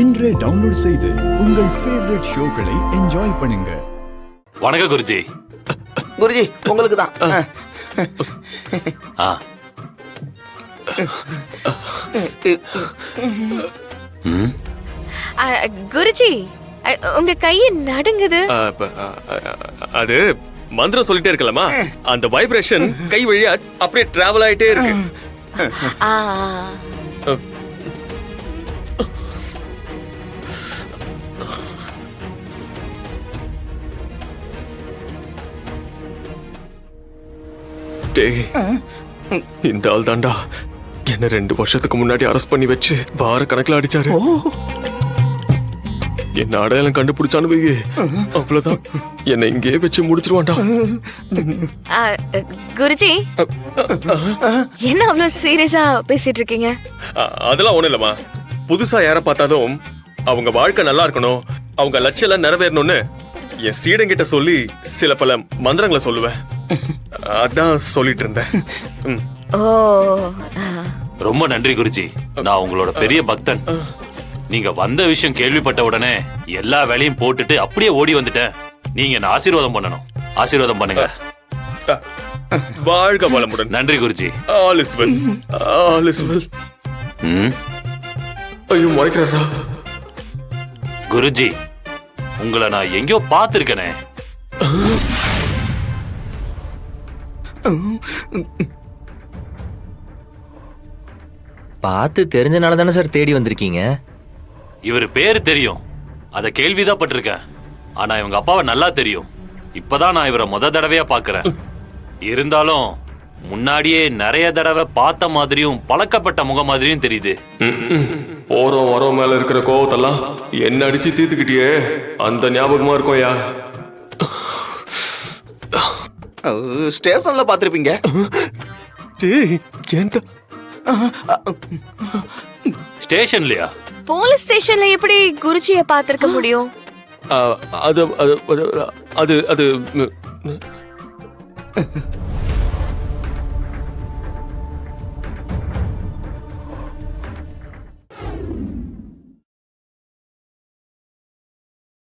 இன்றே டவுன்லோட் செய்து உங்கள் ஃபேவரட் ஷோக்களை என்ஜாய் பண்ணுங்க. வணக்கம் குருஜி. குருஜி உங்களுக்கு தான். குருஜி உங்க கைய நடுங்குது. அது மந்திரம் சொல்லிட்டே இருக்கலாமா, அந்த வைப்ரேஷன் கை வழியா அப்படியே டிராவல் ஆயிட்டே இருக்கு. இந்த ஆள் தாண்டா என்ன 2 வருஷத்துக்கு முன்னாடி அரெஸ்ட் பண்ணி வச்சு வார கணக்குல அடிச்சாரு. என்ன அடையாளம் கண்டுபிடிச்சானு வை, அவ்வளவுதான் என்ன இங்கே வச்சு முடிச்சிருவான்டா. குருஜி என்ன அவ்வளவு சீரியஸா பேசிட்டு இருக்கீங்க? அதெல்லாம் ஒண்ணும் இல்லம்மா, புதுசா யார பார்த்தாலும் அவங்க வாழ்க்கை நல்லா இருக்கணும், அவங்க லட்சியம் எல்லாம் நிறைவேறணும்னு என் சீடங்கிட்ட சொல்லி சில பல மந்திரங்களை சொல்லுவேன். அதான் சொல்லிட்டு இருந்தேன். ரொம்ப நன்றி குருஜி, நான் உங்களோட பெரிய பக்தன். நீங்க வந்த விஷயம் கேள்விப்பட்ட உடனே எல்லா வேலையும் போட்டுட்டு அப்படியே ஓடி வந்துட்டேன். நீங்க என்ன ஆசீர்வாதம் பண்ணணும், ஆசீர்வாதம் பண்ணுங்க. வாழ்க வளமுடன். நன்றி Guruji. All is well, all is well. ஐயோ மறைக்கிறா குருஜி, உங்களை நான் எங்கேயோ பார்த்திருக்கேனே. பார்த்து தெரிஞ்சனால தானே சார் தேடி வந்திருக்கீங்க? இவர் பேரு தெரியும், அத கேள்விதான் பட்டிருக்கேன். ஆனா இவங்க அப்பாவை நல்லா தெரியும். இப்பதான் நான் இவரை முத தடவையா பாக்குறேன். இருந்தாலும் முன்னாடியே நிறைய தடவை பார்த்த மாதிரியும் பழக்கப்பட்ட முகம் மாதிரியும் தெரியுது. போறோம் வரோம் மேல இருக்கிற கோவத்தெல்லாம் என்ன அடிச்சு தீர்த்துக்கிட்டியே, அந்த ஞாபகமா இருக்கும்யா. ஸ்டேஷன்ல பாத்திருப்பீங்க. ஸ்டேஷன்லயா? போலீஸ் ஸ்டேஷன்ல எப்படி குருஜிய பாத்திருக்க முடியும்? அது அது அது அது